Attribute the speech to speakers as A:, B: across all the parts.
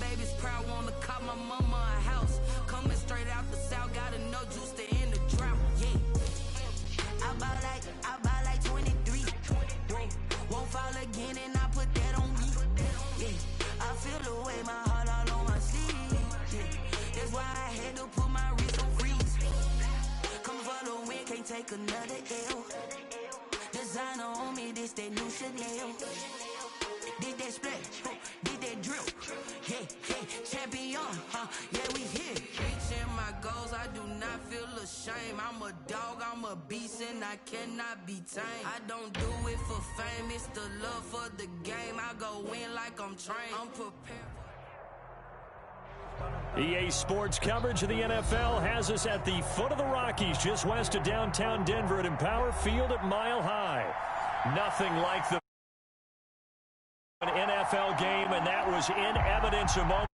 A: baby's proud, wanna cop my mama a house. Coming straight out the south, got enough juice to end the drought. Yeah. I buy like 23. Won't fall again and I put that on me. Yeah. I feel the way, my heart all on my sleeve. Yeah. That's why I had to put my wrist on freeze. Coming for the win, can't take another L. Designer on me, this that new Chanel. Did that splash, did that drill. Yeah, champion, yeah, we here. Reaching my goals, I do not feel ashamed. I'm a dog, I'm a beast, and I cannot be tamed. I don't do it for fame, it's the love for the game. I go in like I'm trained, I'm prepared.
B: EA Sports coverage of the NFL has us at the foot of the Rockies, just west of downtown Denver at Empower Field at Mile High. Nothing like the an NFL game, and that was in evidence a moment.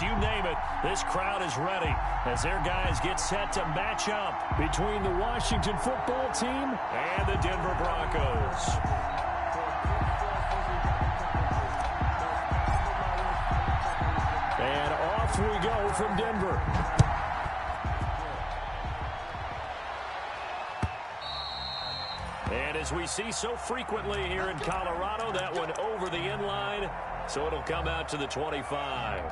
B: You name it, this crowd is ready as their guys get set to match up between the Washington football team and the Denver Broncos. And off we go from Denver. And as we see so frequently here in Colorado, that one over the end line, so it'll come out to the 25.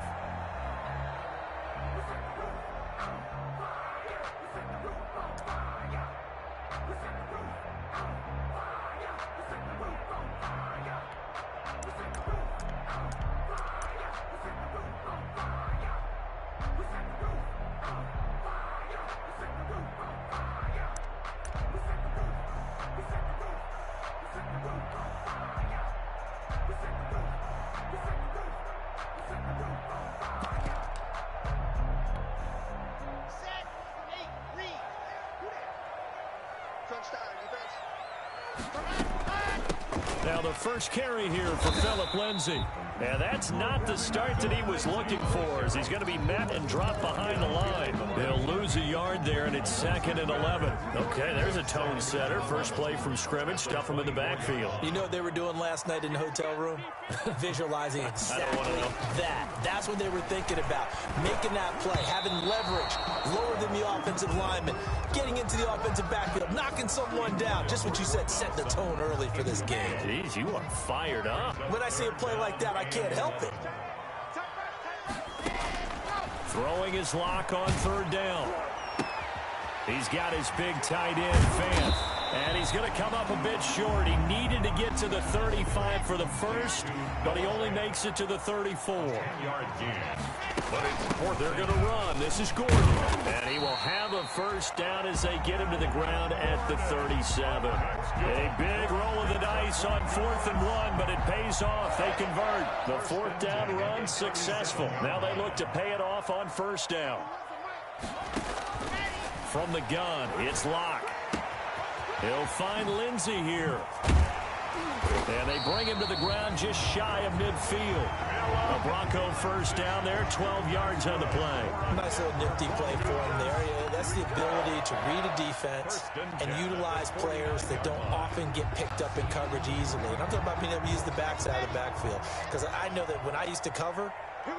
B: Now the first carry here for Phillip Lindsay. And that's not the start that he was looking for, as he's going to be met and dropped behind the line. They'll lose a yard there, and it's 2nd and 11. Okay, there's a tone setter. First play from scrimmage, stuff him in the backfield.
C: You know what they were doing last night in the hotel room? Visualizing exactly that. That's what they were thinking about. Making that play, having leverage, lower than the offensive lineman, getting into the offensive backfield, knocking someone down. Just what you said, set the tone early for this game.
B: Jeez, you are fired up.
C: When I see a play like that, I can't help it.
B: Throwing his lock on 3rd down. He's got his big tight end, Fant. And he's going to come up a bit short. He needed to get to the 35 for the first, but he only makes it to the 34. But it's 4th. They're going to run. This is Gordon. And he will have a first down as they get him to the ground at the 37. A big roll of the dice on 4th and 1, but it pays off. They convert. The 4th down run successful. Now they look to pay it off on 1st down. From the gun, it's Locke. He'll find Lindsay here. And they bring him to the ground just shy of midfield. A Bronco first down there, 12 yards on the play.
C: Nice little nifty play for him there. Yeah, that's the ability to read a defense and utilize players that don't often get picked up in coverage easily. And I'm talking about being able to use the backside of the backfield. Because I know that when I used to cover,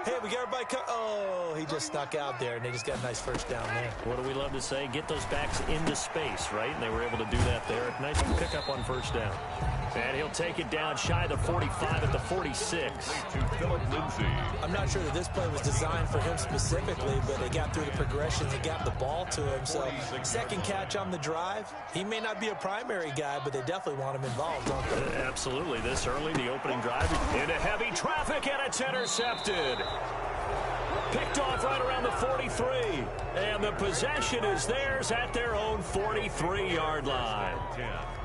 C: hey, we got everybody. Oh, he just snuck out there, and they just got a nice first down there.
B: What do we love to say? Get those backs into space, right? And they were able to do that there. Nice pickup on 1st down. And he'll take it down shy of the 45 at the 46.
C: I'm not sure that this play was designed for him specifically, but they got through the progressions and got the ball to him. So, second catch on the drive. He may not be a primary guy, but they definitely want him involved, don't they?
B: Absolutely. This early, the opening drive into heavy traffic, and it's intercepted. Picked off right around the 43. And the possession is theirs at their own 43-yard line.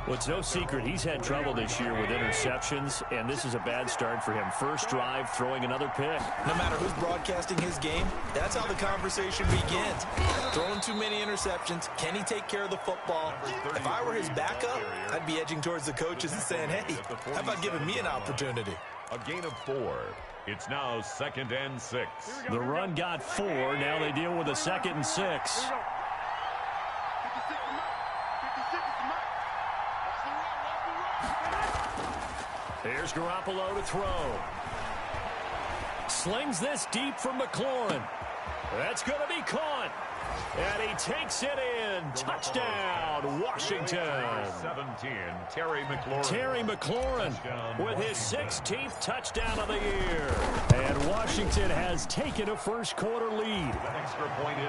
B: Well, it's no secret he's had trouble this year with interceptions, and this is a bad start for him. First drive, throwing another pick.
C: No matter who's broadcasting his game, that's how the conversation begins. Throwing too many interceptions. Can he take care of the football? If I were his backup, I'd be edging towards the coaches and saying, hey, how about giving me an opportunity?
D: A gain of 4. It's now 2nd and 6.
B: The run got 4. Now they deal with a 2nd and 6. Here's Garoppolo to throw. slings this deep from McLaurin. That's going to be caught. And he takes it in. Touchdown, Washington.
D: 17, Terry McLaurin.
B: Terry McLaurin with his 16th touchdown of the year. And Washington has taken a first-quarter lead.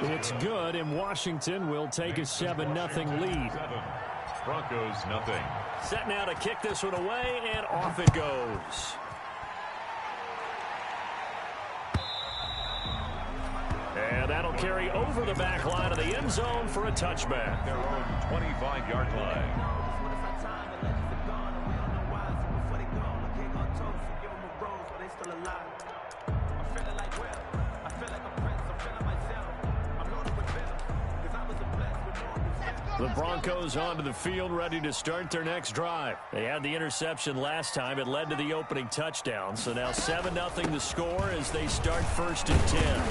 B: It's good, and Washington will take a 7-0 lead.
D: Broncos, nothing.
B: Set now to kick this one away, and off it goes. And that'll carry over the back line of the end zone for a touchback.
D: Their own 25-yard line.
B: The Broncos onto the field, ready to start their next drive. They had the interception last time. It led to the opening touchdown. So now 7-0 the score as they start 1st and 10.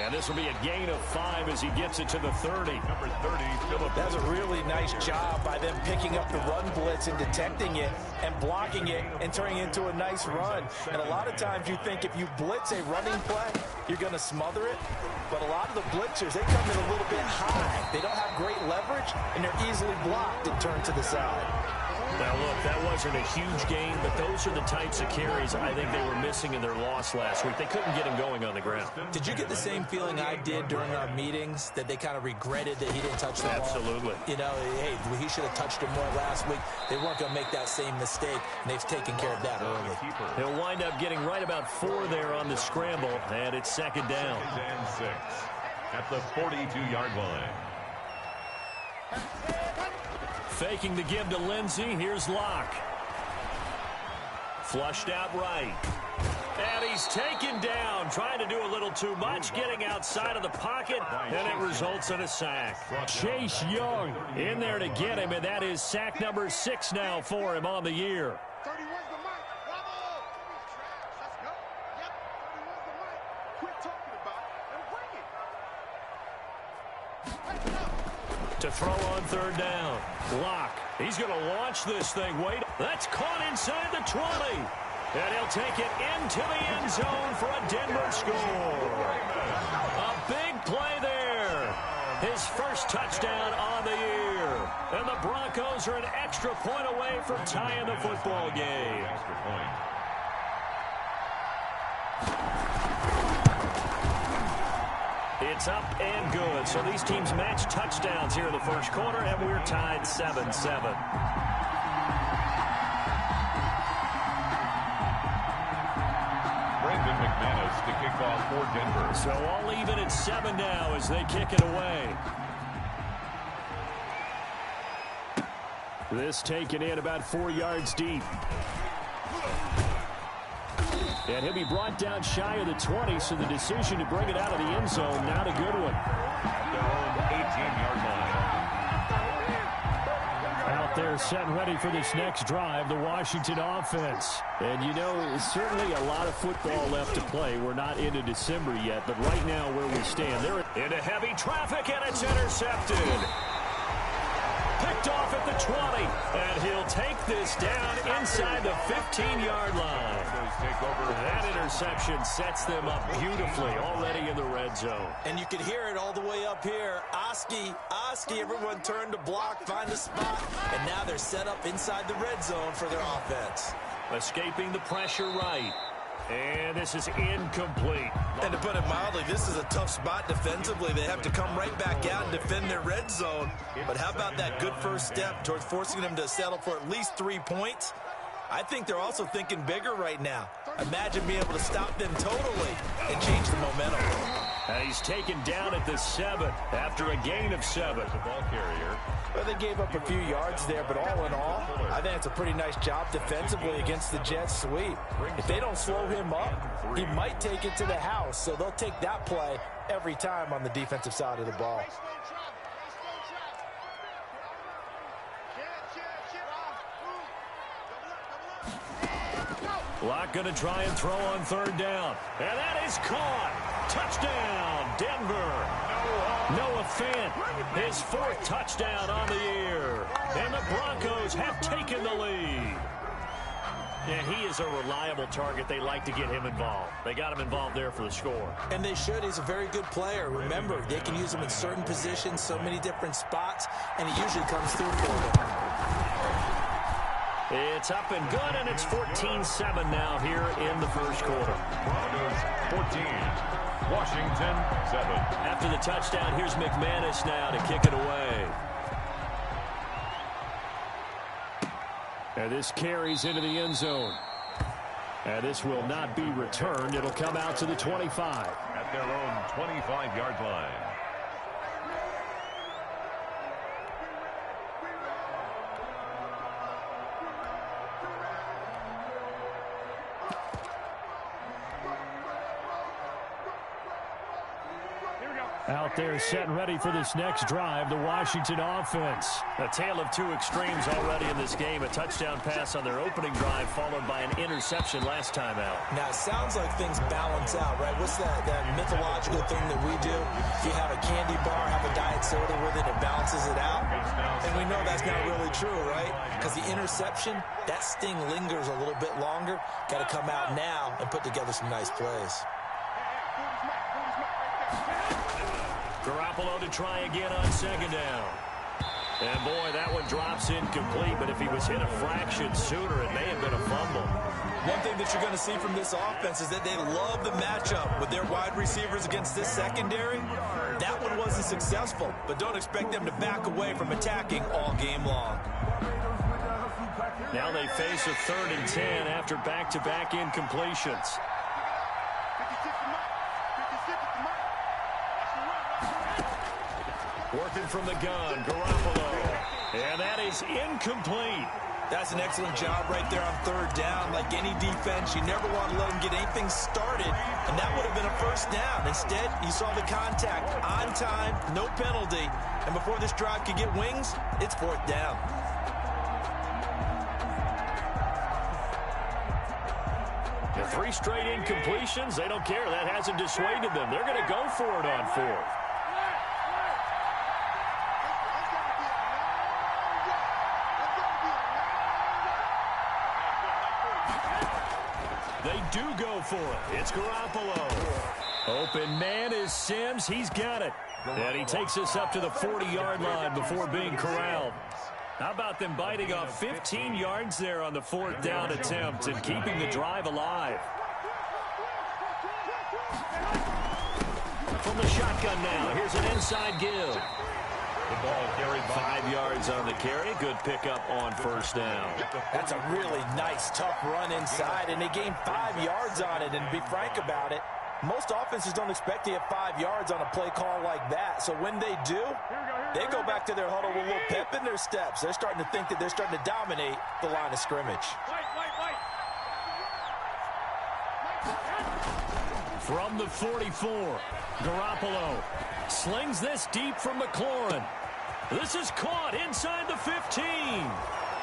B: And this will be a gain of 5 as he gets it to the 30.
D: Number 30, Phillip.
C: That's a really nice job by them picking up the run blitz and detecting it and blocking it and turning it into a nice run. And a lot of times you think if you blitz a running play, you're going to smother it. But a lot of the blitzers, they come in a little bit high. They don't have great leverage, and they're easily blocked and turned to the side.
B: Now, look, that wasn't a huge gain, but those are the types of carries I think they were missing in their loss last week. They couldn't get him going on the ground.
C: Did you get the same feeling I did during our meetings, that they kind of regretted that he didn't touch the ball?
B: Absolutely.
C: You know, hey, he should have touched it more last week. They weren't going to make that same mistake, and they've taken care of that early.
B: He'll wind up getting right about 4 there on the scramble, and it's 2nd down.
D: 2nd and 6 at the 42-yard line.
B: Faking the give to Lindsey. Here's Locke. Flushed out right. And he's taken down, trying to do a little too much, getting outside of the pocket, and it results in a sack. Chase Young in there to get him, and that is sack number 6 now for him on the year. To throw on 3rd down. Locke. He's going to launch this thing. Wait. That's caught inside the 20. And he'll take it into the end zone for a Denver score. A big play there. His first touchdown on the year. And the Broncos are an extra point away from tying the football game.
D: Extra point.
B: It's up and good. So these teams match touchdowns here in the first quarter, and we're tied 7-7.
D: Brandon McManus to kick off for Denver.
B: So all even at 7 now as they kick it away. This taken in about 4 yards deep. And he'll be brought down shy of the 20, so the decision to bring it out of the end zone, not a good one.
D: Their own 18-yard line.
B: Out there set and ready for this next drive, the Washington offense. And, you know, certainly a lot of football left to play. We're not into December yet, but right now where we stand, they're into heavy traffic, and it's intercepted. Picked off at the 20, and he'll take this down inside the 15-yard line. That interception sets them up beautifully already in the red zone.
C: And you can hear it all the way up here. Oski, everyone turned to block, find a spot, and now they're set up inside the red zone for their offense.
B: Escaping the pressure right. And this is incomplete.
E: And to put it mildly, this is a tough spot defensively. They have to come right back out and defend their red zone. But how about that good first step towards forcing them to settle for at least 3 points? I think they're also thinking bigger right now. Imagine being able to stop them totally and change the momentum.
B: He's taken down at the 7 after a gain of 7.
D: The ball carrier.
C: Well, they gave up a few yards there, but all in all, I think it's a pretty nice job defensively against the Jets sweep. If they don't slow him up, he might take it to the house, so they'll take that play every time on the defensive side of the ball.
B: Locke going to try and throw on 3rd down. And that is caught. Touchdown, Denver. Noah Fant, his 4th touchdown on the year. And the Broncos have taken the lead. Yeah, he is a reliable target. They like to get him involved. They got him involved there for the score.
C: And they should. He's a very good player. Remember, they can use him in certain positions, so many different spots, and he usually comes through for them.
B: It's up and good, and it's 14-7 now here in the first quarter.
D: 14, Washington 7.
B: After the touchdown, here's McManus now to kick it away. And this carries into the end zone. And this will not be returned. It'll come out to the 25.
D: At their own 25-yard line.
B: Out there set and ready for this next drive, the Washington offense. A tale of two extremes already in this game. A touchdown pass on their opening drive followed by an interception last time out.
C: Now, it sounds like things balance out, right? What's that mythological thing that we do? If you have a candy bar, have a diet soda with it, it balances it out. And we know that's not really true, right? Because the interception, that sting lingers a little bit longer. Got to come out now and put together some nice plays.
B: Garoppolo to try again on second down. And boy, that one drops incomplete, but if he was hit a fraction sooner, it may have been a fumble.
E: One thing that you're going to see from this offense is that they love the matchup with their wide receivers against this secondary. That one wasn't successful, but don't expect them to back away from attacking all game long.
B: Now they face a 3rd and 10 after back-to-back incompletions. Working from the gun, Garoppolo. And that is incomplete.
E: That's an excellent job right there on 3rd down. Like any defense, you never want to let them get anything started, and that would have been a 1st down. Instead, you saw the contact on time, no penalty, and before this drive could get wings, it's 4th down.
B: The 3 straight incompletions, they don't care. That hasn't dissuaded them. They're going to go for it on 4th. They do go for it. It's Garoppolo. Open man is Sims. He's got it. And he takes us up to the 40-yard line before being corralled. How about them biting off 15 yards there on the 4th down attempt and keeping the drive alive? From the shotgun now. Here's an inside give.
D: The ball carried
B: 5 yards on the carry. Good pickup on 1st down.
C: That's a really nice, tough run inside, and they gained 5 yards on it. And to be frank about it, most offenses don't expect to get 5 yards on a play call like that. So when they do, they go back to their huddle with a little pep in their steps. They're starting to think that they're starting to dominate the line of scrimmage.
B: From the 44, Garoppolo slings this deep from McLaurin. This is caught inside the 15.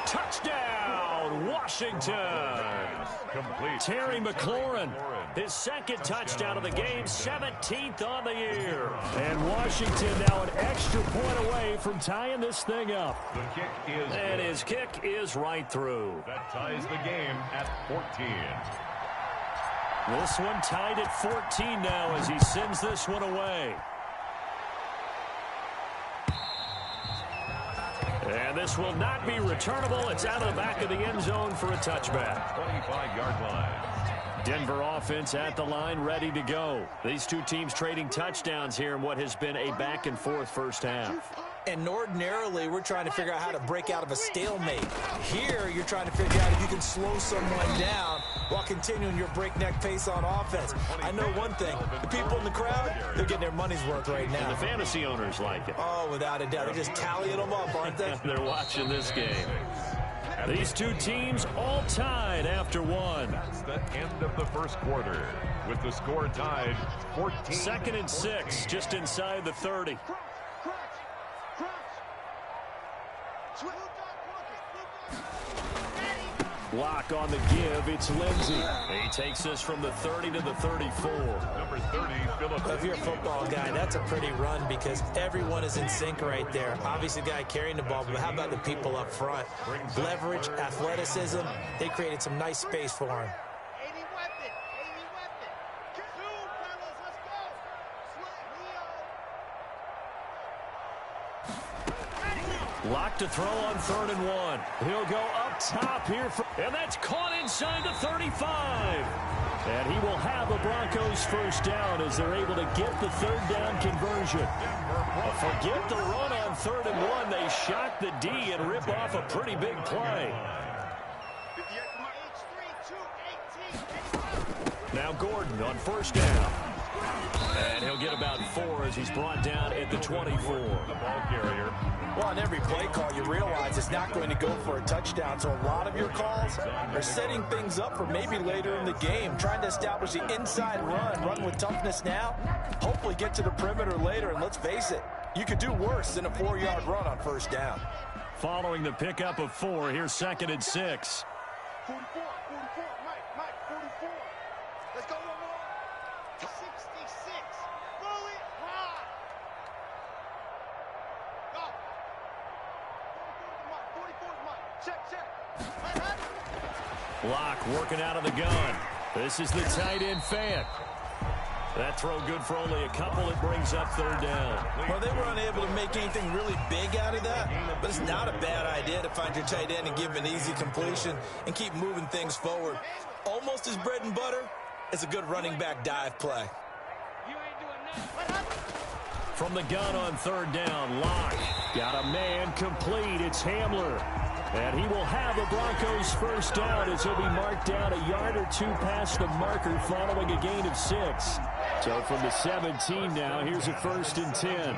B: Touchdown, Washington.
D: complete.
B: Terry McLaurin, his 2nd touchdown of the game, 17th on the year. And Washington now an extra point away from tying this thing up.
D: The kick is
B: And
D: good.
B: his kick is right through.
D: That ties the game at 14.
B: This one tied at 14 now as he sends this one away. And this will not be returnable. It's out of the back of the end zone for a touchback.
D: 25-yard line.
B: Denver offense at the line, ready to go. These two teams trading touchdowns here in what has been a back-and-forth first half.
C: And ordinarily, we're trying to figure out how to break out of a stalemate. Here, you're trying to figure out if you can slow someone down while continuing your breakneck pace on offense. I know one thing. The people in the crowd, they're getting their money's worth right now.
B: And the fantasy owners like it.
C: Oh, without a doubt. They're just tallying them up, aren't they?
B: They're watching this game. These two teams all tied after one.
D: That's the end of the first quarter with the score tied 14.
B: 2nd and 6, just inside the 30. Block on the give. It's Lindsey. He takes this from the 30 to the 34.
D: Number 30, Philip.
C: If you're a football guy, that's a pretty run because everyone is in sync right there. Obviously, the guy carrying the ball, but how about the people up front? Leverage, athleticism. They created some nice space for him.
B: Lock to throw on 3rd and 1. He'll go up top here, and that's caught inside the 35. And he will have a Broncos first down as they're able to get the 3rd down conversion. Forget the run on 3rd and 1. They shock the D and rip off a pretty big play. Now Gordon on 1st down. And he'll get about 4 as he's brought down at the 24.
D: The ball carrier.
C: Well, on every play call, you realize it's not going to go for a touchdown. So a lot of your calls are setting things up for maybe later in the game, trying to establish the inside run with toughness now, hopefully get to the perimeter later. And let's face it, you could do worse than a 4-yard run on 1st down.
B: Following the pickup of 4, here's 2nd and 6.
F: 44, Mike, 44. Let's go one more. 66. Roll it high. Go. 44's Mike. Check.
B: Block working out of the gun. This is the tight end Fant. That throw good for only a couple. It brings up 3rd down.
E: Well, they were unable to make anything really big out of that, but it's not a bad idea to find your tight end and give him an easy completion and keep moving things forward. Almost as bread and butter as a good running back dive play.
B: From the gun on 3rd down, Locke. Got a man complete. It's Hamler. And he will have a Broncos first down as he'll be marked down a yard or 2 past the marker following a gain of 6. So from the 17 now, here's a 1st and 10.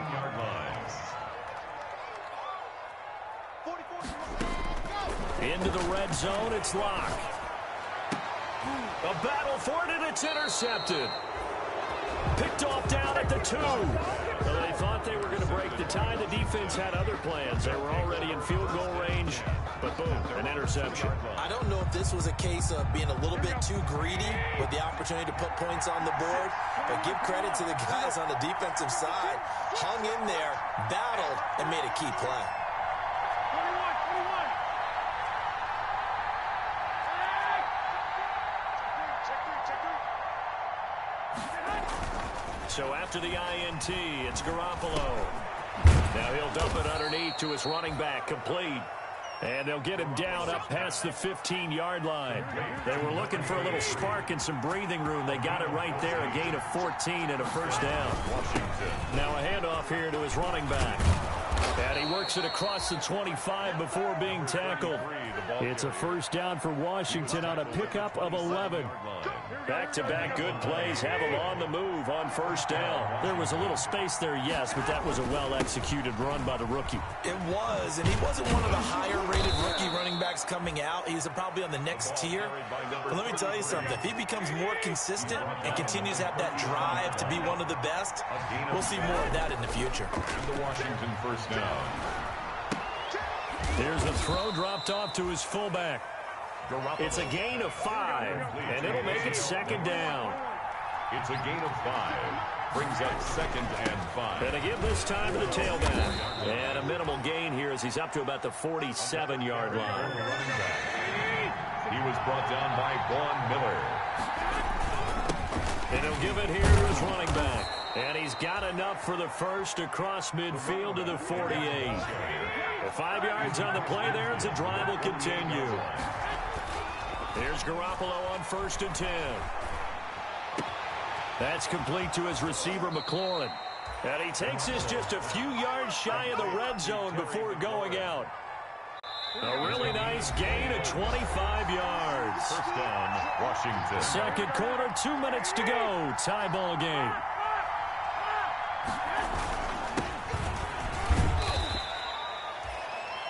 B: Into the red zone, it's Locke. A battle for it, and it's intercepted. Picked off down at the 2. Well, they thought they were going to break the tie. The defense had other plans. They were already in field goal range, but boom, an interception.
E: I don't know if this was a case of being a little bit too greedy with the opportunity to put points on the board, but give credit to the guys on the defensive side. Hung in there, battled, and made a key play.
F: 21.
B: So after the INT, it's Garoppolo. Now he'll dump it underneath to his running back, complete. And they'll get him down up past the 15-yard line. They were looking for a little spark and some breathing room. They got it right there, a gain of 14 and a first down. Now a handoff here to his running back. And he works it across the 25 before being tackled. It's a first down for Washington on a pickup of 11. Back-to-back good plays have him on the move on first down. There was a little space there, yes, but that was a well-executed run by the rookie.
E: It was, and he wasn't one of the higher-rated rookie running backs coming out. He's probably on the next tier. But let me tell you something. If he becomes more consistent and continues to have that drive to be one of the best, we'll see more of that in the future.
D: The Washington first down.
B: There's a throw dropped off to his fullback. It's a gain of 5, and it'll make it 2nd down.
D: It's a gain of 5. Brings up 2nd and 5.
B: And a give this time to the tailback. And a minimal gain here as he's up to about the 47-yard line.
D: He was brought down by Vaughn Miller.
B: And he'll give it here to his running back. And he's got enough for the first across midfield to the 48. 5 yards on the play there as the drive will continue. Here's Garoppolo on 1st and 10. That's complete to his receiver, McLaurin. And he takes this just a few yards shy of the red zone before going out. A really nice gain of 25 yards.
D: First down, Washington.
B: Second quarter, 2 minutes to go. Tie ball game.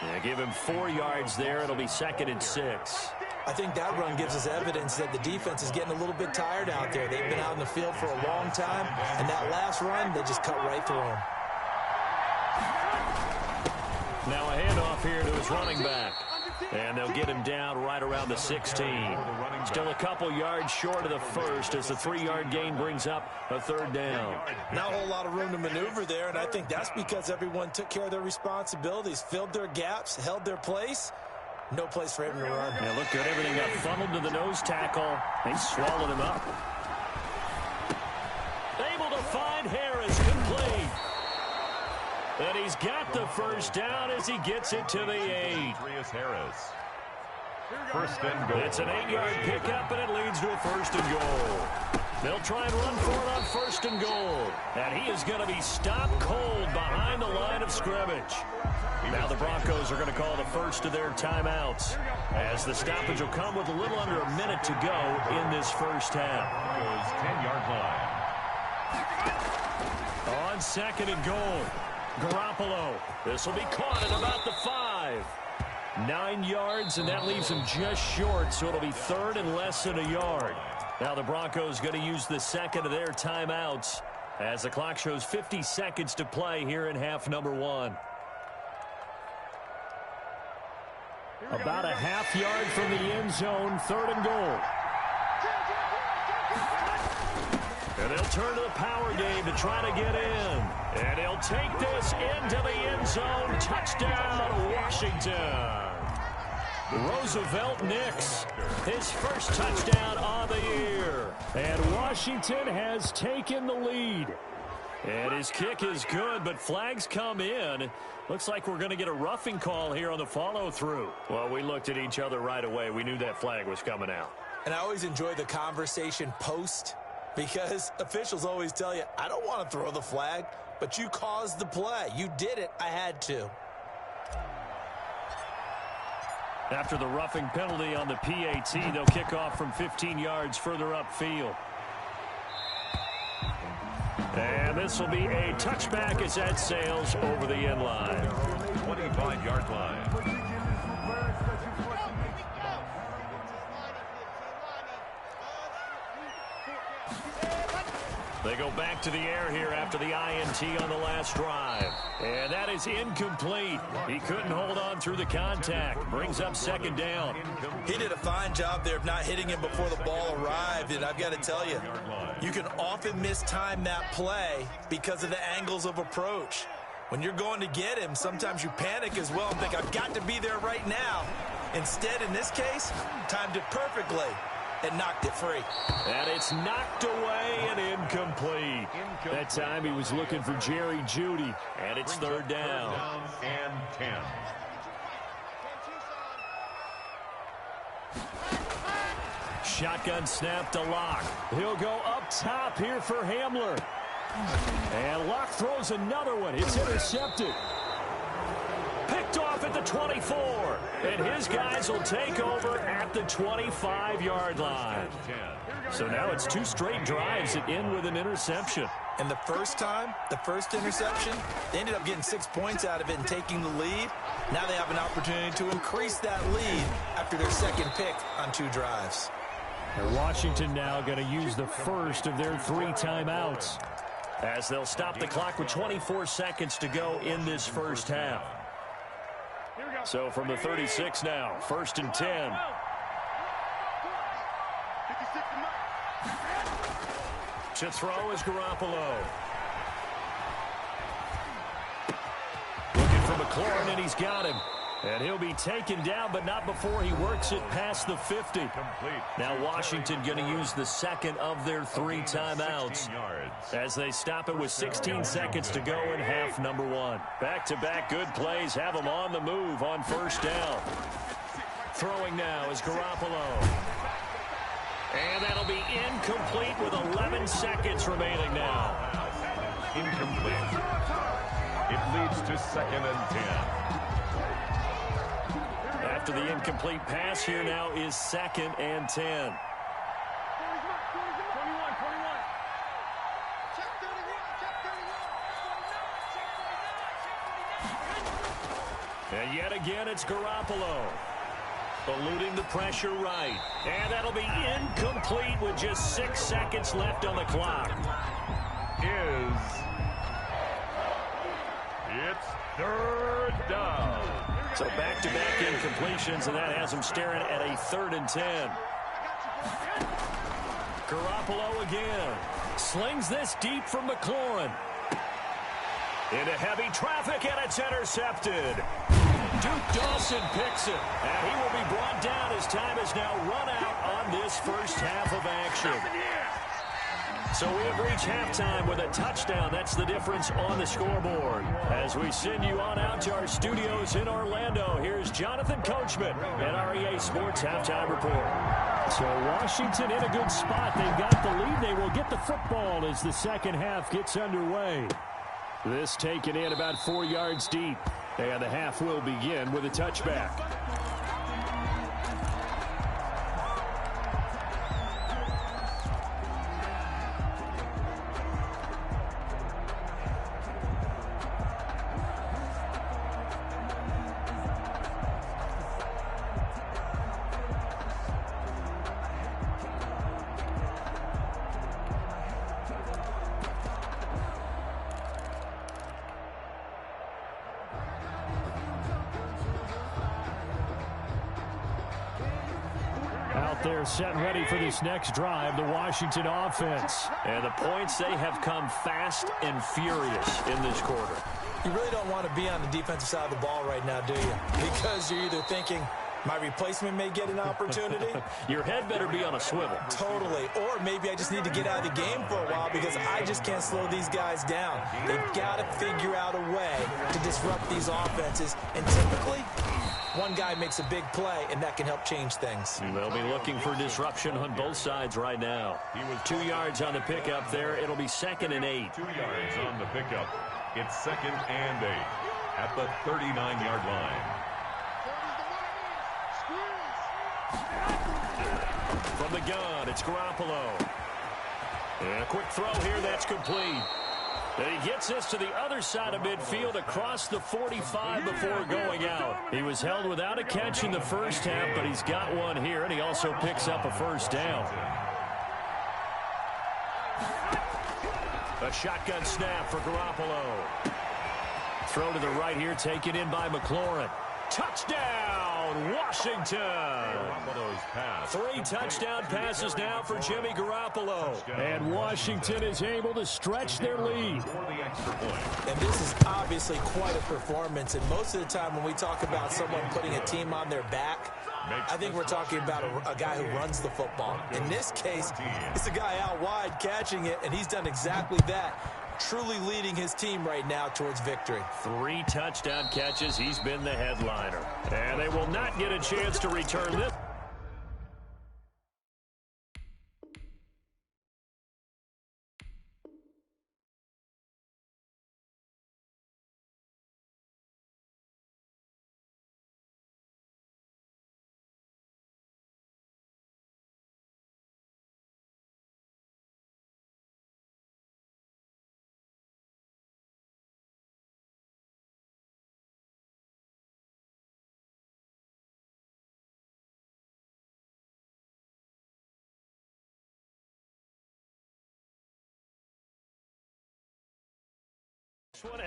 B: Yeah, give him 4 yards there. It'll be 2nd and 6.
C: I think that run gives us evidence that the defense is getting a little bit tired out there. They've been out in the field for a long time, and that last run, they just cut right through them.
B: Now a handoff here to his running back. And they'll get him down right around the 16. Still a couple yards short of the first as the 3-yard gain brings up a third down.
C: Not a whole lot of room to maneuver there, and I think that's because everyone took care of their responsibilities, filled their gaps, held their place. No place for him to run.
B: Yeah, look good. Everything got funneled to the nose tackle. They swallowed him up. Able to find Harris, complete. And he's got the first down as he gets it to the 8.
D: Harris. First and goal.
B: It's an 8-yard pickup, and it leads to a first and goal. They'll try and run for it on first and goal. And he is going to be stopped cold behind the line of scrimmage. Now the Broncos are going to call the first of their timeouts, as the stoppage will come with a little under a minute to go in this first half.
D: Goes 10-yard line.
B: On second and goal, Garoppolo. This will be caught at about the 5. 9 yards, and that leaves him just short, so it'll be third and less than a yard. Now the Broncos going to use the second of their timeouts as the clock shows 50 seconds to play here in half number 1. About a half yard from the end zone, third and goal. And they'll turn to the power game to try to get in. And he'll take this into the end zone. Touchdown, Washington. Roosevelt Nix, his first touchdown of the year. And Washington has taken the lead. And his kick is good, but flags come in. Looks like we're going to get a roughing call here on the follow-through. Well, we looked at each other right away. We knew that flag was coming out.
C: And I always enjoy the conversation post, because officials always tell you, I don't want to throw the flag, but you caused the play. You did it. I had to.
B: After the roughing penalty on the PAT, they'll kick off from 15 yards further upfield. And this will be a touchback as that sails over the end line.
D: 25-yard line.
B: They go back to the air here after the INT on the last drive. And that is incomplete. He couldn't hold on through the contact. Brings up second down.
C: He did a fine job there of not hitting him before the ball arrived. And I've got to tell you, you can often mistime that play because of the angles of approach. When you're going to get him, sometimes you panic as well and think, I've got to be there right now. Instead, in this case, timed it perfectly and knocked it free.
B: And it's knocked away and incomplete. That time he was looking for Jerry Jeudy, and it's third down.
D: And 10.
B: Shotgun snap to Locke. He'll go up top here for Hamler. And Locke throws another one. It's intercepted. Picked off at the 24. And his guys will take over at the 25-yard line. So now it's 2 straight drives that end with an interception.
C: And the first time, the first interception, they ended up getting 6 points out of it and taking the lead. Now they have an opportunity to increase that lead after their second pick on 2 drives.
B: And Washington now going to use the first of their 3 timeouts, as they'll stop the clock with 24 seconds to go in this first half. So from the 36 now, first and 10. To throw is Garoppolo. Looking for McLaurin, and he's got him. And he'll be taken down, but not before he works it past the 50. Now Washington going to use the second of their 3 timeouts as they stop it with 16 seconds to go in half number 1. Back-to-back good plays have them on the move on first down. Throwing now is Garoppolo. And that'll be incomplete with 11 seconds remaining now.
D: Incomplete. It leads to second and 10.
B: After the incomplete pass, here now is second and 10. And yet again, it's Garoppolo. Eluding the pressure right. And that'll be incomplete with just 6 seconds left on the clock.
D: It's third down.
B: So back-to-back incompletions, and that has him staring at a 3rd and 10. Garoppolo again. Slings this deep from McLaurin. Into heavy traffic, and it's intercepted. Duke Dawson picks it, and he will be brought down as time has now run out on this first half of action. So we have reached halftime with a touchdown. That's the difference on the scoreboard. As we send you on out to our studios in Orlando, here's Jonathan Coachman at our EA Sports Halftime Report. So Washington in a good spot. They've got the lead. They will get the football as the second half gets underway. This taken in about 4 yards deep. And the half will begin with a touchback. They're set and ready for this next drive, the Washington offense. And the points, they have come fast and furious in this quarter.
C: You really don't want to be on the defensive side of the ball right now, do you? Because you're either thinking, my replacement may get an opportunity.
B: Your head better be on a swivel.
C: Totally. Or maybe I just need to get out of the game for a while because I just can't slow these guys down. They've got to figure out a way to disrupt these offenses. And typically, one guy makes a big play, and that can help change things.
B: They'll be looking for disruption on both sides right now. 2 yards on the pickup there. It'll be 2nd and 8.
D: 2 yards on the pickup. It's 2nd and 8 at the 39-yard line.
B: From the gun, it's Garoppolo. And a quick throw here, that's complete. And he gets this to the other side of midfield across the 45 before going out. He was held without a catch in the first half, but he's got one here, and he also picks up a first down. A shotgun snap for Garoppolo. Throw to the right here, taken in by McLaurin. Touchdown, Washington. 3 touchdown passes now for Jimmy Garoppolo. And Washington is able to stretch their lead.
C: And this is obviously quite a performance. And most of the time when we talk about someone putting a team on their back, I think we're talking about a guy who runs the football. In this case, it's a guy out wide catching it, and he's done exactly that. Truly leading his team right now towards victory.
B: 3 touchdown catches. He's been the headliner. And they will not get a chance to return this.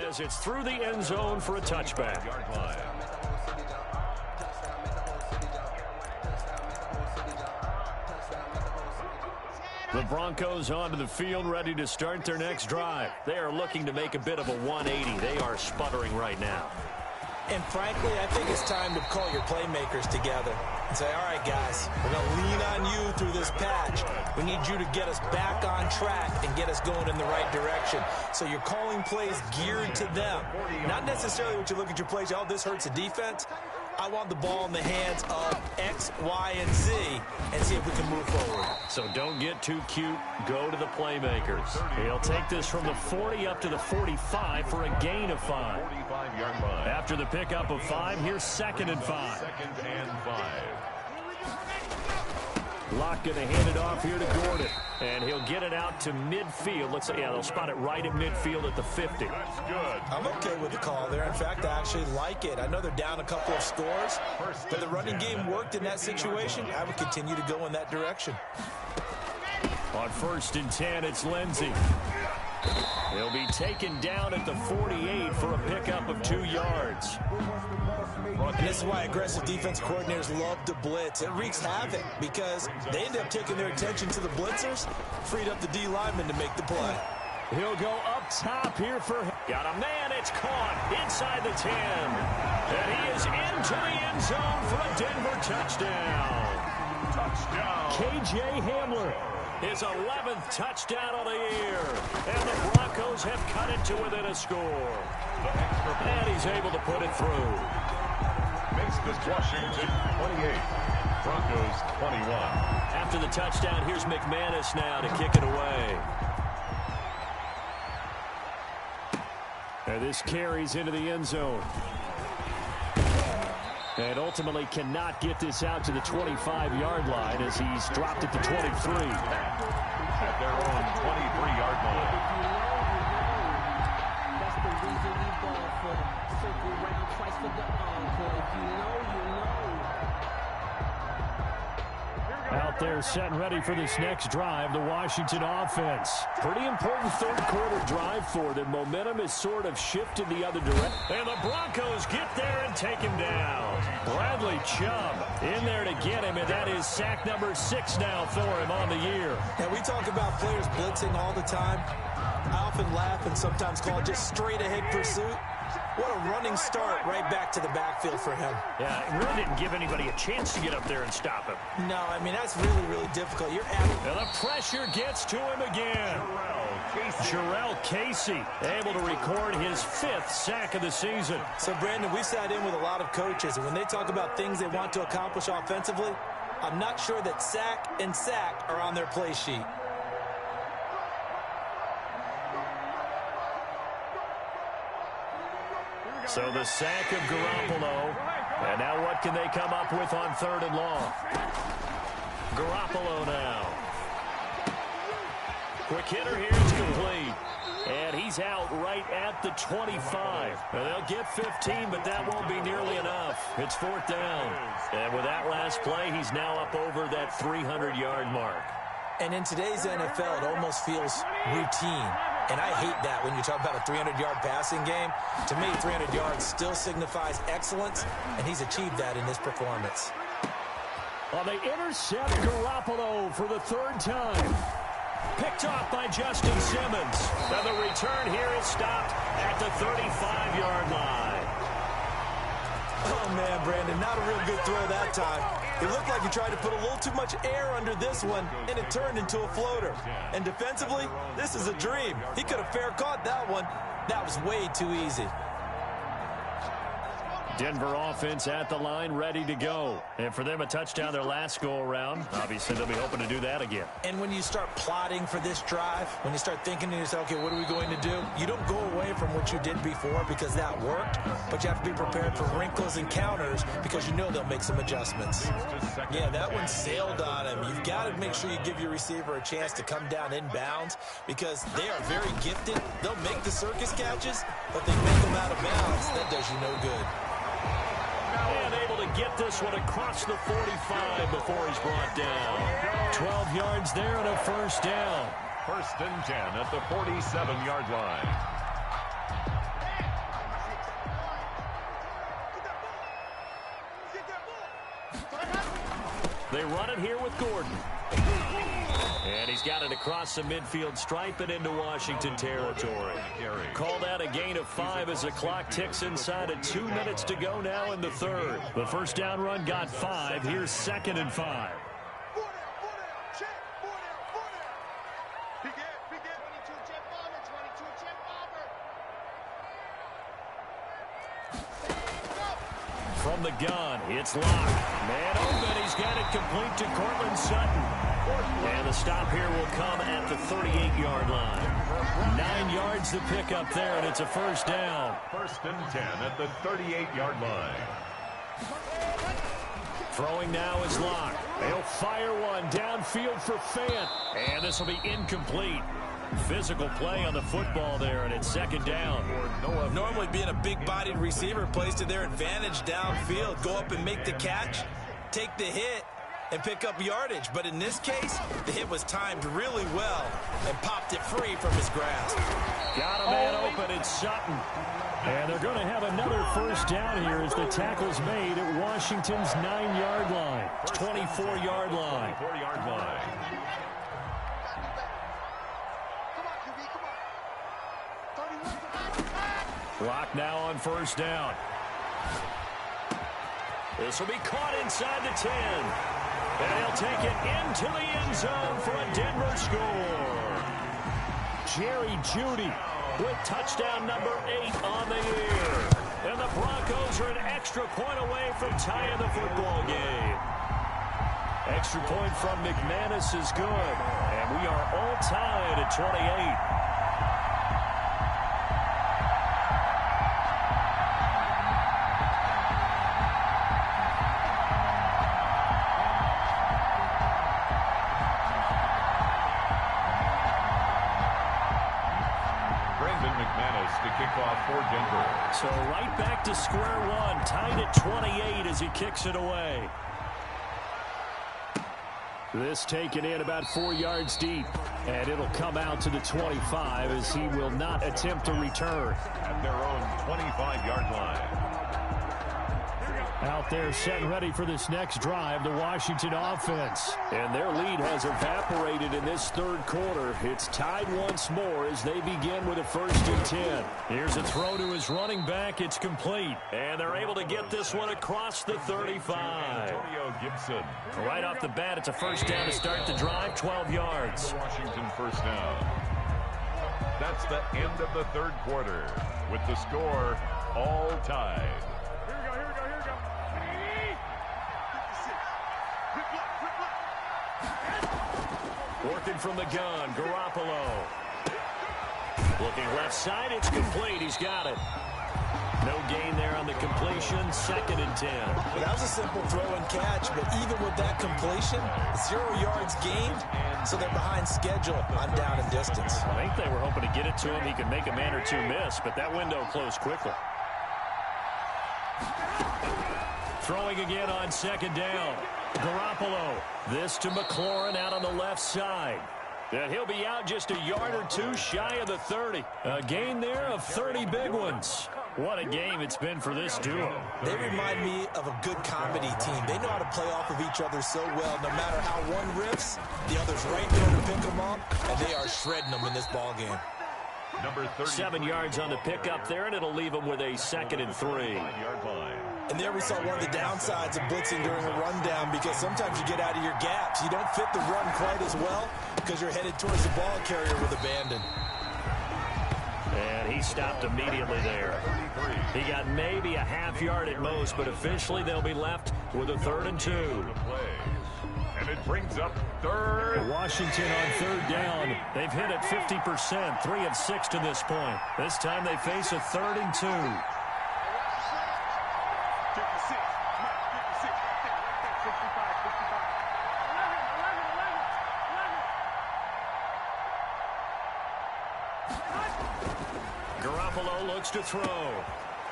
B: As it's through the end zone for a touchback. The Broncos onto the field, ready to start their next drive. They are looking to make a bit of a 180. They are sputtering right now.
C: And frankly, I think it's time to call your playmakers together and say, all right, guys, we're going to lean on you through this patch. We need you to get us back on track and get us going in the right direction. So you're calling plays geared to them. Not necessarily what you look at your plays, oh, this hurts the defense. I want the ball in the hands of X, Y, and Z and see if we can move forward.
B: So don't get too cute. Go to the playmakers. He'll take this from the 40 up to the 45 for a gain of 5. After the pickup of 5, here's 2nd and 5.
D: 2nd and 5.
B: Locke going to hand it off here to Gordon. And he'll get it out to midfield. Let's say, yeah, they'll spot it right at midfield at the 50.
D: That's good.
C: I'm okay with the call there. In fact, I actually like it. I know they're down a couple of scores, but the running game worked in that situation. I would continue to go in that direction.
B: On 1st and 10, it's Lindsey. He'll be taken down at the 48 for a pickup of 2 yards.
E: And this is why aggressive defense coordinators love to blitz. It wreaks havoc because they end up taking their attention to the blitzers, freed up the D lineman to make the play.
B: He'll go up top here for him. Got a man. It's caught inside the 10. And he is into the end zone for a Denver touchdown. Touchdown. K.J. Hamler. His 11th touchdown of the year. And the Broncos have cut it to within a score. And he's able to put it through.
D: Makes this Washington 28. Broncos 21.
B: After the touchdown, here's McManus now to kick it away. And this carries into the end zone. And ultimately cannot get this out to the 25-yard line as he's dropped it to 23.
D: At their own 23-yard line.
G: That's the reason we ball for them. Circle round twice for the encore. If you know, you know.
B: Out there set and ready for this next drive, the Washington offense. Pretty important third-quarter drive for them. Momentum is sort of shifted the other direction. And the Broncos get there and take him down. Bradley Chubb in there to get him, and that is sack number 6 now for him on the year.
E: Now, we talk about players blitzing all the time. I often laugh and sometimes call it just straight-ahead pursuit. What a running start right back to the backfield for him.
B: Yeah, it really didn't give anybody a chance to get up there and stop him.
E: No, I mean, that's really, really difficult. You're at
B: And the pressure gets to him again. Jarrell Casey able to record his 5th sack of the season.
E: So, Brandon, we've sat in with a lot of coaches, and when they talk about things they want to accomplish offensively, I'm not sure that sack and sack are on their play sheet.
B: So the sack of Garoppolo. And now what can they come up with on 3rd and long? Garoppolo now. Quick hitter here. It's complete. And he's out right at the 25. Now they'll get 15, but that won't be nearly enough. It's 4th down. And with that last play, he's now up over that 300-yard mark.
E: And in today's NFL, it almost feels routine. And I hate that when you talk about a 300-yard passing game. To me, 300 yards still signifies excellence, and he's achieved that in this performance.
B: Well, they intercept Garoppolo for the 3rd time. Picked off by Justin Simmons. And the return here is stopped at the 35-yard line.
E: Oh, man, Brandon, not a real good throw that time. It looked like he tried to put a little too much air under this one, and it turned into a floater. And defensively, this is a dream. He could have fair caught that one. That was way too easy.
B: Denver offense at the line, ready to go. And for them, a touchdown their last go-around. Obviously, they'll be hoping to do that again.
E: And when you start plotting for this drive, when you start thinking to yourself, okay, what are we going to do? You don't go away from what you did before because that worked, but you have to be prepared for wrinkles and counters because you know they'll make some adjustments. Yeah, that one sailed on him. You've got to make sure you give your receiver a chance to come down inbounds because they are very gifted. They'll make the circus catches, but they make them out of bounds. That does you no good.
B: And able to get this one across the 45 before he's brought down. 12 yards there and a 1st down.
D: 1st and 10 at the 47-yard line.
B: They run it here with Gordon. And he's got it across the midfield stripe and into Washington territory. Called out a gain of 5 as the clock ticks inside of 2 minutes to go now in the 3rd. The 1st down run got 5. Here's 2nd and 5. From the gun, it's locked. Man open, he's got it complete to Cortland Sutton. And the stop here will come at the 38-yard line. 9 yards to pick up there, and it's a 1st down.
D: 1st and 10 at the 38-yard line.
B: Throwing now is locked. They'll fire one downfield for Fant. And this will be incomplete. Physical play on the football there, and it's 2nd down.
E: Normally being a big-bodied receiver plays to their advantage downfield. Go up and make the catch, take the hit, and pick up yardage. But in this case, the hit was timed really well and popped it free from his grasp.
B: Got a man open. It's Sutton. And they're going to have another first down here as the tackle's made at Washington's 9-yard line. 24-yard line.
D: 24-yard line.
B: Clock now on first down. This will be caught inside the 10. And he'll take it into the end zone for a Denver score. Jerry Jeudy with touchdown number 8 on the year. And the Broncos are an extra point away from tying the football game. Extra point from McManus is good. And we are all tied at 28.
D: For Denver.
B: So right back to square one, tied at 28 as he kicks it away. This taken in about 4 yards deep, and it'll come out to the 25 as he will not attempt to return.
D: At their own 25-yard line.
B: Out there set and ready for this next drive, the Washington offense. And their lead has evaporated in this third quarter. It's tied once more as they begin with a 1st and 10. Here's a throw to his running back. It's complete. And they're able to get this one across the 35.
D: Antonio Gibson.
B: Right off the bat, it's a first down to start the drive, 12 yards.
D: Washington first down. That's the end of the third quarter with the score all tied.
B: Working from the gun, Garoppolo. Looking left side, it's complete. He's got it. No gain there on the completion, 2nd and 10.
E: Well, that was a simple throw and catch, but even with that completion, 0 yards gained, so they're behind schedule on down and distance.
B: I think they were hoping to get it to him. He could make a man or two miss, but that window closed quickly. Throwing again on 2nd down. Garoppolo. This to McLaurin out on the left side. And he'll be out just a yard or two shy of the 30. A gain there of 30 big ones. What a game it's been for this duo.
E: They remind me of a good comedy team. They know how to play off of each other so well. No matter how one riffs, the other's right there to pick them up, and they are shredding them in this ball game.
D: Number
B: 7 yards on the pickup there, and it'll leave them with a 2nd and 3.
E: And there we saw one of the downsides of blitzing during a rundown, because sometimes you get out of your gaps. You don't fit the run quite as well because you're headed towards the ball carrier with abandon.
B: And he stopped immediately there. He got maybe a half yard at most, but officially they'll be left with a 3rd and 2.
D: And it brings up 3rd.
B: Washington on 3rd down. They've hit it 50%, 3 of 6 to this point. This time they face a 3rd and 2. Garoppolo looks to throw.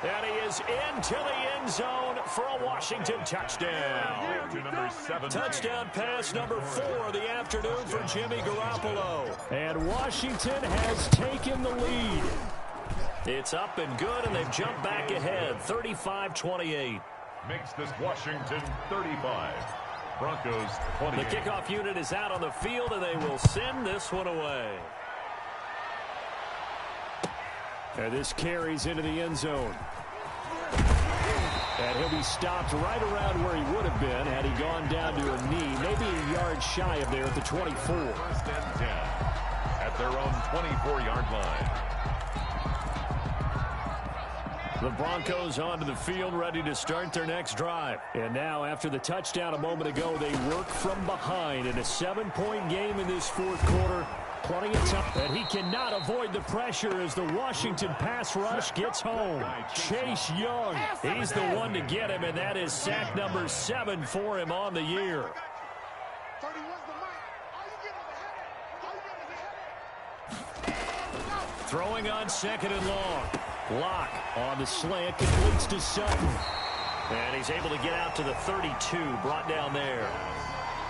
B: And he is into the end zone for a Washington touchdown.
D: To number 7.
B: Touchdown pass number 4 of the afternoon for Jimmy Garoppolo. And Washington has taken the lead. It's up and good, and they've jumped back ahead, 35-28.
D: Makes this Washington 35. Broncos 28.
B: The kickoff unit is out on the field, and they will send this one away. And this carries into the end zone. And he'll be stopped right around where he would have been had he gone down to a knee, maybe a yard shy of there at the 24.
D: 1st and 10 at their own 24-yard line.
B: The Broncos onto the field, ready to start their next drive. And now, after the touchdown a moment ago, they work from behind in a 7-point game in this 4th quarter. Plenty of time, and he cannot avoid the pressure as the Washington pass rush gets home. Chase Young, he's the one to get him, and that is sack number 7 for him on the year. Throwing on 2nd and long. Locke on the slant, completes to Sutton. And he's able to get out to the 32, brought down there.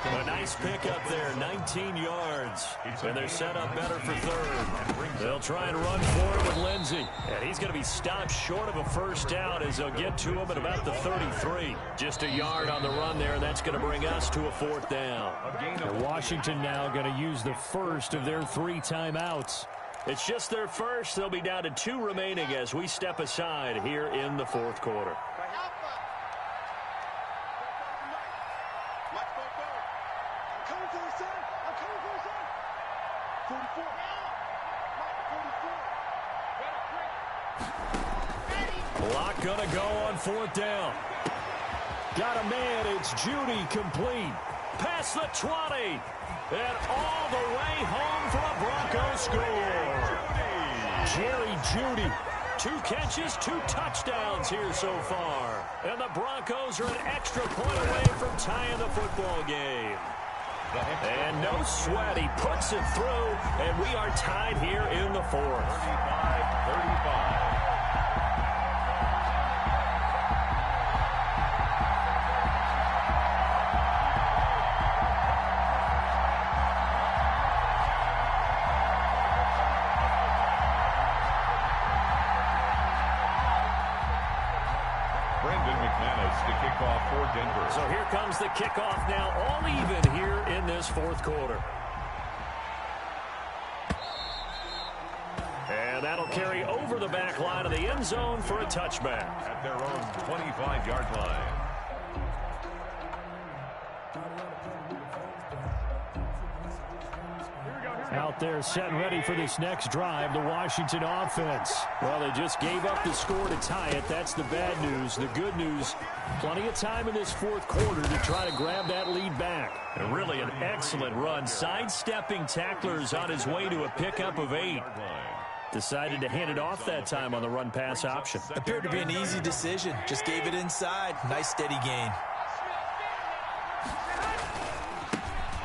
B: A nice pickup there, 19 yards. And they're set up better for third. They'll try and run for it with Lindsey. And he's going to be stopped short of a first down as they'll get to him at about the 33. Just a yard on the run there. That's going to bring us to a fourth down. And Washington now going to use the first of their 3 timeouts. It's just their first. They'll be down to 2 remaining as we step aside here in the fourth quarter. Clock going to go on fourth down. Got a man. It's Judy complete. Past the 20. And all the way home for a Bronco score. Jerry Judy. 2 catches, 2 touchdowns here so far. And the Broncos are an extra point away from tying the football game. And no sweat. He puts it through, and we are tied here in the fourth.
D: 35-35.
B: So here comes the kickoff now, all even here in this fourth quarter. And that'll carry over the back line of the end zone for a touchback.
D: At their own 25-yard line.
B: Out there set and ready for this next drive, the Washington offense. Well, they just gave up the score to tie it. That's the bad news. The good news, plenty of time in this fourth quarter to try to grab that lead back. And really an excellent run, sidestepping tacklers on his way to a pickup of 8. Decided to hand it off that time on the run-pass option.
C: Appeared to be an easy decision. Just gave it inside. Nice steady gain.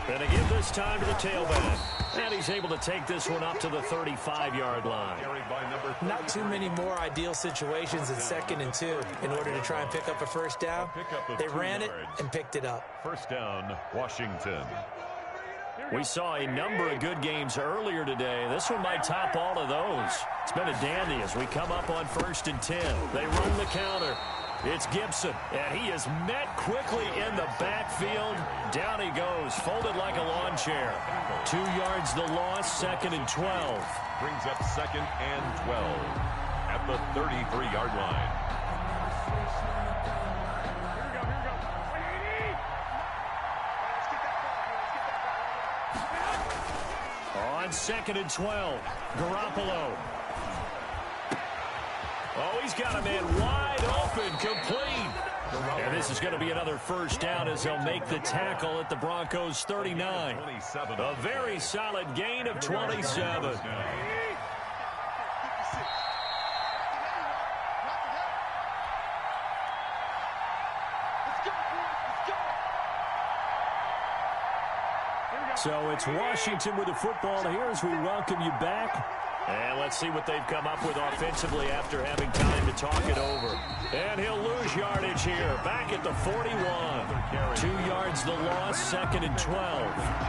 B: Going to give this time to the tailback. And he's able to take this one up to the 35-yard line.
C: Not too many more ideal situations in 2nd and 2 in order to try and pick up a first down. They ran it and picked it up.
D: First down, Washington.
B: We saw a number of good games earlier today. This one might top all of those. It's been a dandy as we come up on 1st and 10. They run the counter. It's Gibson, and he is met quickly in the backfield. Down he goes, folded like a lawn chair. 2 yards the loss, 2nd and 12.
D: Brings up 2nd and 12 at the 33-yard line.
B: On 2nd and 12, Garoppolo. Oh, he's got a man wide open, complete. And this is going to be another first down as they'll make the tackle at the Broncos' 39. A very solid gain of 27. So it's Washington with the football here as we welcome you back. And let's see what they've come up with offensively after having time to talk it over. And he'll lose yardage here. Back at the 41. 2 yards the loss, 2nd and 12.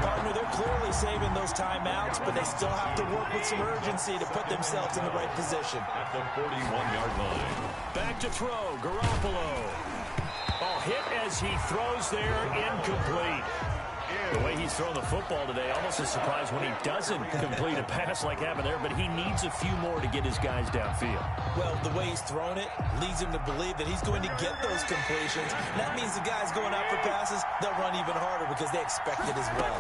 C: Partner, they're clearly saving those timeouts, but they still have to work with some urgency to put themselves in the right position.
D: At the 41-yard line.
B: Back to throw, Garoppolo. Oh, hit as he throws there, incomplete. The way he's thrown the football today, almost a surprise when he doesn't complete a pass like happened there, but he needs a few more to get his guys downfield.
C: Well, the way he's thrown it leads him to believe that he's going to get those completions. And that means the guys going out for passes, they'll run even harder because they expect it as well.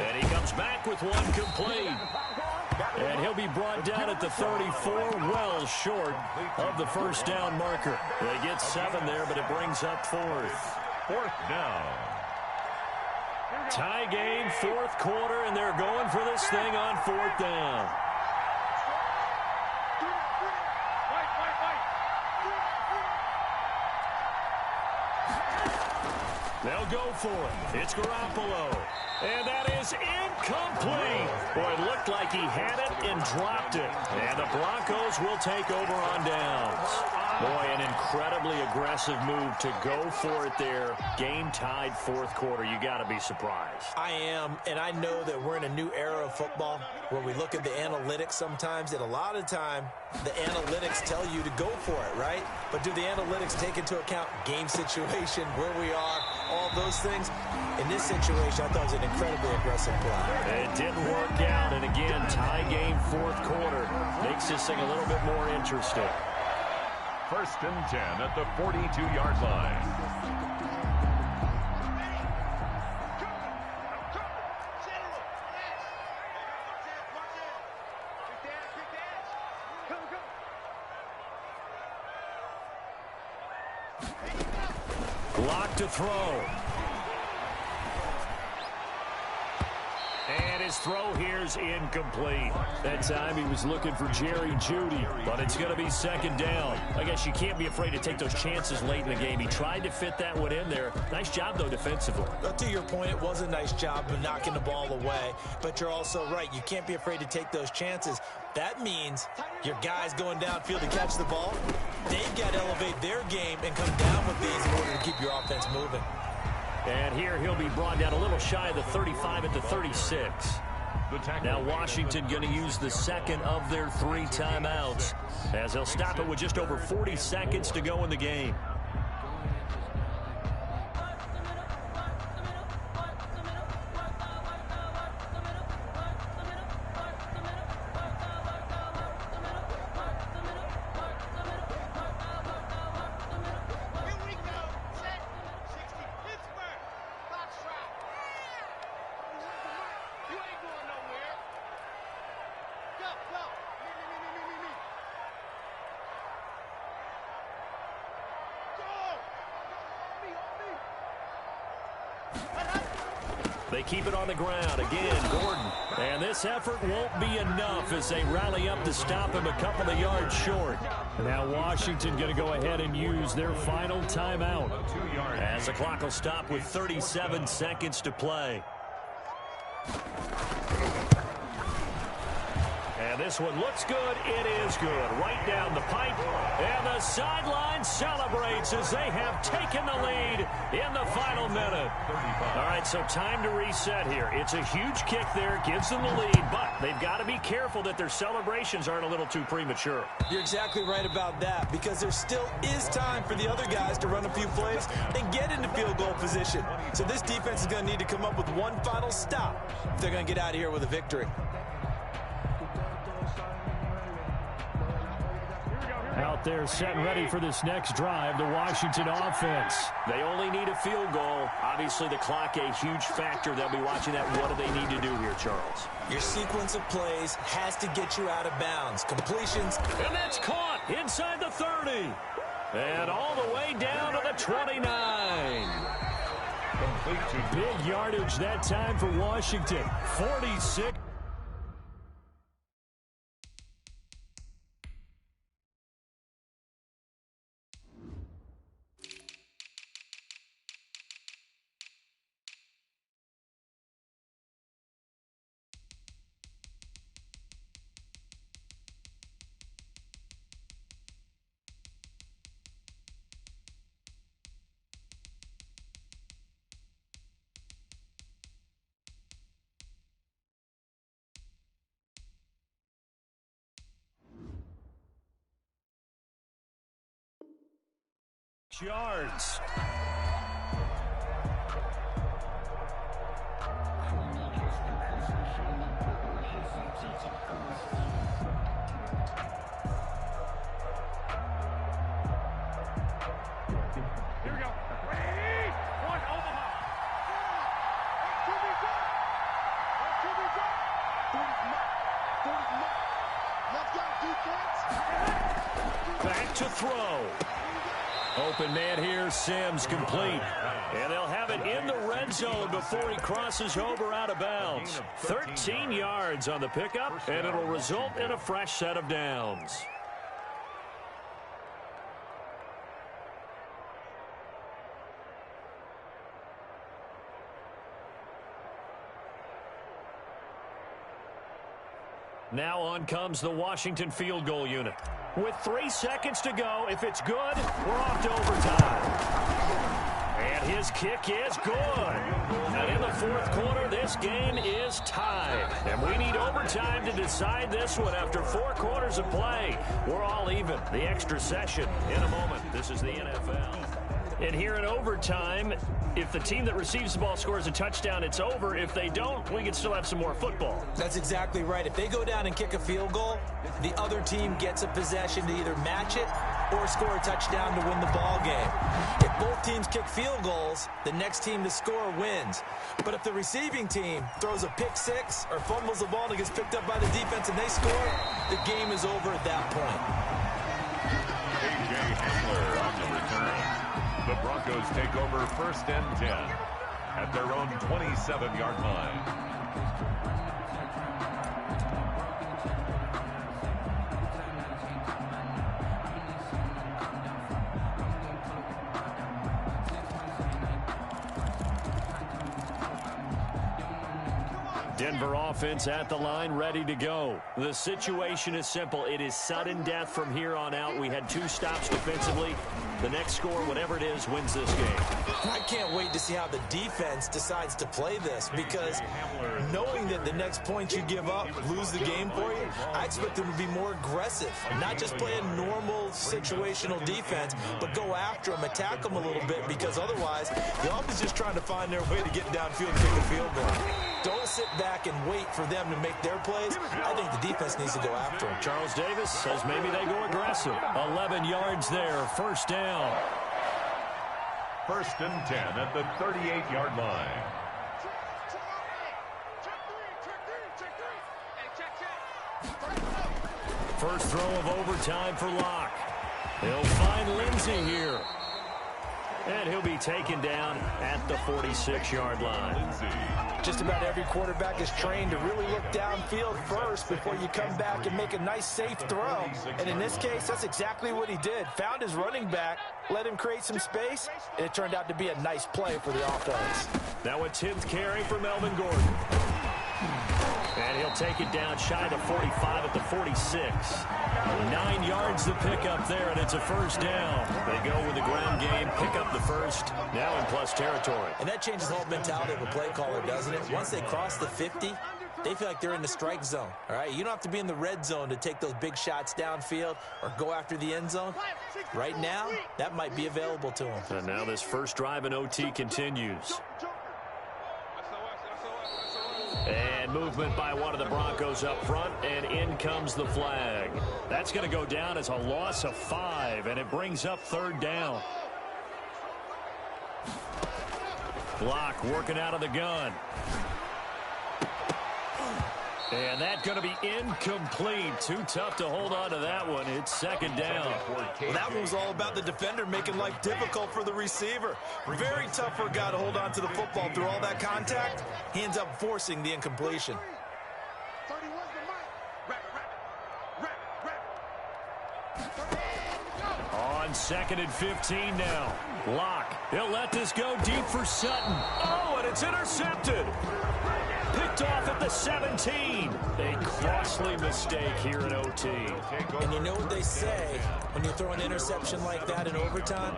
B: And he comes back with one complete. And he'll be brought down at the 34, well short of the first down marker. They get 7 there, but it brings up 4th.
D: 4th down.
B: Tie game, 4th quarter, and they're going for this thing on 4th down. They'll go for it. It's Garoppolo. And that is incomplete. Boy, it looked like he had it and dropped it. And the Broncos will take over on downs. Boy, an incredibly aggressive move to go for it there. Game-tied fourth quarter. You got to be surprised.
C: I am, and I know that we're in a new era of football where we look at the analytics sometimes, and a lot of time the analytics tell you to go for it, right? But do the analytics take into account game situation, where we are, all those things? In this situation, I thought it was an incredibly aggressive play.
B: It didn't work out, and again, tie game fourth quarter. Makes this thing a little bit more interesting.
D: 1st and 10 at the 42-yard line.
B: Block to throw. And his throw here is incomplete. That time he was looking for Jerry Jeudy, but it's going to be 2nd down. I guess you can't be afraid to take those chances late in the game. He tried to fit that one in there. Nice job, though, defensively.
C: Well, to your point, it was a nice job of knocking the ball away, but you're also right. You can't be afraid to take those chances. That means your guys going downfield to catch the ball, they've got to elevate their game and come down with these in order to keep your offense moving.
B: And here he'll be brought down a little shy of the 35 at the 36. Now Washington going to use the second of their 3 timeouts as they'll stop it with just over 40 seconds to go in the game. They keep it on the ground. Again, Gordon. And this effort won't be enough as they rally up to stop him a couple of yards short. Now Washington going to go ahead and use their final timeout as the clock will stop with 37 seconds to play. And this one looks good. It is good. Right down the pipe. And the sideline celebrates as they have taken the lead in the final minute. All right, so time to reset here. It's a huge kick there. Gives them the lead, but they've got to be careful that their celebrations aren't a little too premature.
C: You're exactly right about that because there still is time for the other guys to run a few plays and get into field goal position. So this defense is going to need to come up with one final stop if they're going to get out of here with a victory.
B: Out there set and ready for this next drive, the Washington offense. They only need a field goal. Obviously, the clock a huge factor. They'll be watching that. What do they need to do here, Charles?
C: Your sequence of plays has to get you out of bounds. Completions.
B: And that's caught inside the 30. And all the way down to the 29. Big yardage that time for Washington. 46. Yards.
F: Here we go. Ready? One, Omaha.
B: Back to throw. Open man here, Sims complete. And they'll have it in the red zone before he crosses over out of bounds. 13 yards on the pickup, and it'll result in a fresh set of downs. Now on comes the Washington field goal unit. With 3 seconds to go, if it's good, we're off to overtime. And his kick is good. And in the fourth quarter, this game is tied. And we need overtime to decide this one after 4 quarters of play. We're all even. The extra session in a moment. This is the NFL. And here in overtime, if the team that receives the ball scores a touchdown, it's over. If they don't, we can still have some more football.
C: That's exactly right. If they go down and kick a field goal, the other team gets a possession to either match it or score a touchdown to win the ball game. If both teams kick field goals, the next team to score wins. But if the receiving team throws a pick six or fumbles the ball and it gets picked up by the defense and they score, the game is over at that point.
D: A.J. Hamler on the return. The Broncos take over 1st and 10 at their own 27-yard line.
B: Denver offense at the line, ready to go. The situation is simple. It is sudden death from here on out. We had 2 stops defensively. The next score, whatever it is, wins this game.
C: I can't wait to see how the defense decides to play this, because knowing that the next point you give up lose the game for you, I expect them to be more aggressive. Not just play a normal situational defense, but go after them, attack them a little bit, because otherwise, the offense is just trying to find their way to get downfield and kick a field goal. Don't sit back and wait for them to make their plays. I think the defense needs to go after them.
B: Charles Davis says maybe they go aggressive. 11 yards there, 1st down.
D: 1st and 10 at the 38-yard line.
B: First throw of overtime for Locke. He'll find Lindsey here. And he'll be taken down at the 46-yard line.
C: Just about every quarterback is trained to really look downfield first before you come back and make a nice, safe throw. And in this case, that's exactly what he did. Found his running back, let him create some space, and it turned out to be a nice play for the offense.
B: Now a 10th carry for Melvin Gordon. And he'll take it down shy of 45 at the 46. 9 yards to pick up there, and it's a 1st down. They go with the ground game, pick up the 1st, now in plus territory.
C: And that changes the whole mentality of a play caller, doesn't it? Once they cross the 50, they feel like they're in the strike zone, all right? You don't have to be in the red zone to take those big shots downfield or go after the end zone. Right now, that might be available to them.
B: And now this first drive in OT continues. And movement by one of the Broncos up front, and in comes the flag. That's going to go down as a loss of 5, and it brings up 3rd down. Block working out of the gun. And that's going to be incomplete. Too tough to hold on to that one. It's 2nd down.
C: Well, that one was all about the defender making life difficult for the receiver. Very tough for a guy to hold on to the football through all that contact. He ends up forcing the incompletion.
B: On 2nd and 15 now. Locke. He'll let this go deep for Sutton. Oh, and it's intercepted. Picked off at the 17. A costly mistake here in OT.
C: And you know what they say, when you throw an interception like that in overtime,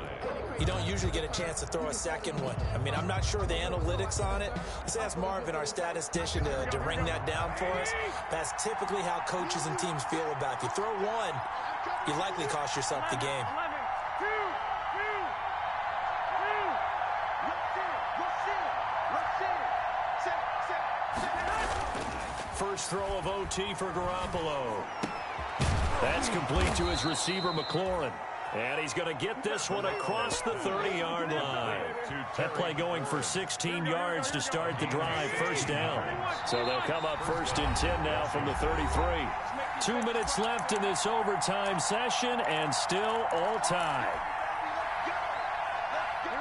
C: you don't usually get a chance to throw a second one. I mean, I'm not sure the analytics on it. Let's ask Marvin, our statistician, to ring that down for us. That's typically how coaches and teams feel about it. If you throw one, you likely cost yourself the game.
B: First throw of OT for Garoppolo. That's complete to his receiver, McLaurin. And he's going to get this one across the 30-yard line. That play going for 16 yards to start the drive, 1st down. So they'll come up 1st and 10 now from the 33. 2 minutes left in this overtime session, and still all tied.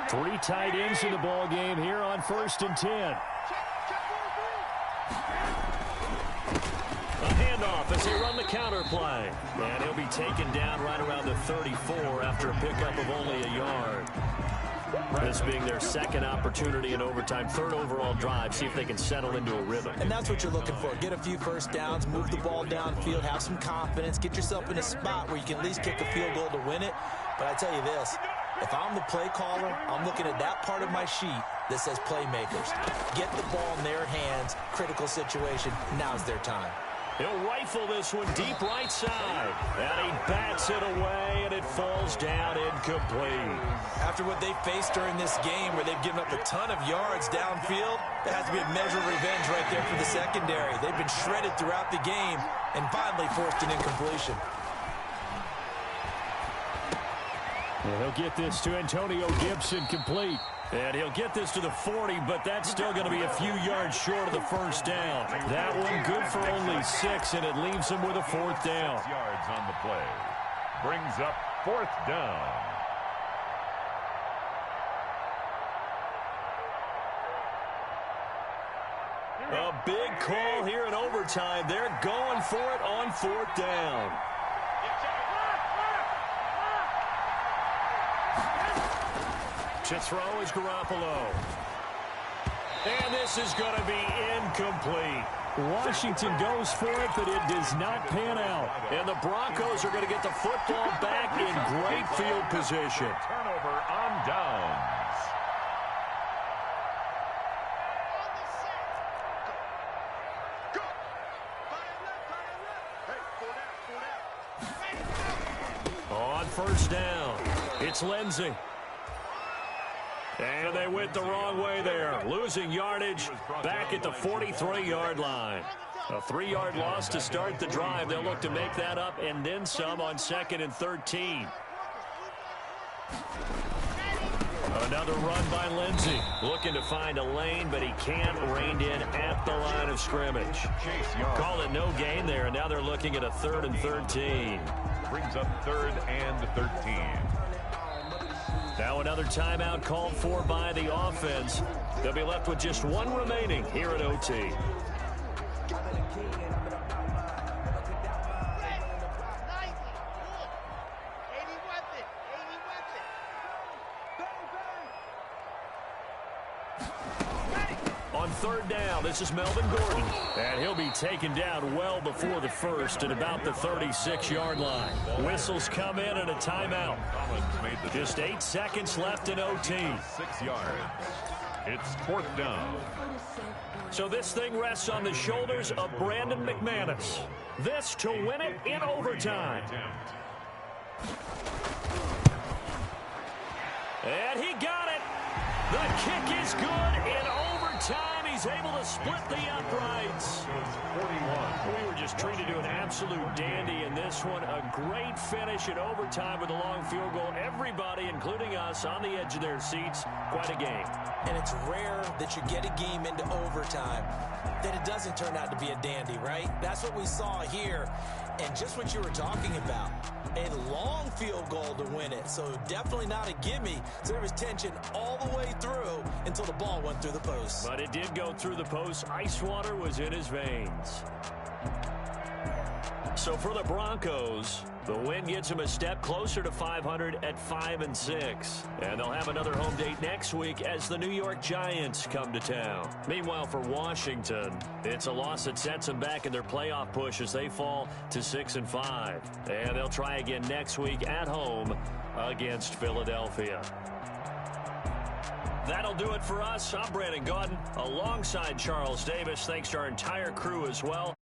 B: 3 tight ends in the ball game here on 1st and 10. A handoff as they run the counter play. And he'll be taken down right around the 34 after a pickup of only a yard. This being their second opportunity in overtime, third overall drive, see if they can settle into a rhythm.
C: And that's what you're looking for. Get a few first downs, move the ball downfield, have some confidence, get yourself in a spot where you can at least kick a field goal to win it. But I tell you this, if I'm the play caller, I'm looking at that part of my sheet that says playmakers. Get the ball in their hands, critical situation, now's their time.
B: He'll rifle this one deep right side. And he bats it away, and it falls down incomplete.
E: After what they faced during this game where they've given up a ton of yards downfield, there has to be a measure of revenge right there for the secondary. They've been shredded throughout the game and finally forced an incompletion.
B: And he'll get this to Antonio Gibson complete. And he'll get this to the 40, but that's still going to be a few yards short of the first down. That one good for only 6, and it leaves him with a fourth down.
D: 6 yards on the play. Brings up fourth down.
B: A big call here in overtime. They're going for it on fourth down. To throw is Garoppolo. And this is going to be incomplete. Washington goes for it, but it does not pan out. And the Broncos are going to get the football back in great field position.
D: Turnover on downs.
B: On first down, it's Lindsey. And they went the wrong way there, losing yardage back at the 43-yard line. A 3-yard loss to start the drive. They'll look to make that up and then some on 2nd and 13. Another run by Lindsey. Looking to find a lane, but he can't. Reined in at the line of scrimmage. Call it no gain there, and now they're looking at a 3rd and 13.
D: Brings up 3rd and 13.
B: Now another timeout called for by the offense. They'll be left with just one remaining here at OT. On third down, this is Melvin Gordon. And he'll be taken down well before the first at about the 36-yard line. Whistles come in and a timeout. Just 8 seconds left in OT.
D: 6 yards. It's fourth down.
B: So this thing rests on the shoulders of Brandon McManus. This to win it in overtime. And he got it. The kick is good in overtime. He's able to split the uprights. 41. We were just treated to an absolute dandy in this one. A great finish in overtime with a long field goal. Everybody, including us, on the edge of their seats. Quite a game.
C: And it's rare that you get a game into overtime that it doesn't turn out to be a dandy, right? That's what we saw here. And just what you were talking about, a long field goal to win it. So definitely not a gimme. So there was tension all the way through until the ball went through the post.
B: But it did go through the post. Ice water was in his veins. So for the Broncos, the win gets them a step closer to 500 at 5-6. And they'll have another home date next week as the New York Giants come to town. Meanwhile, for Washington, it's a loss that sets them back in their playoff push as they fall to 6-5. And they'll try again next week at home against Philadelphia. That'll do it for us. I'm Brandon Gaudin alongside Charles Davis. Thanks to our entire crew as well.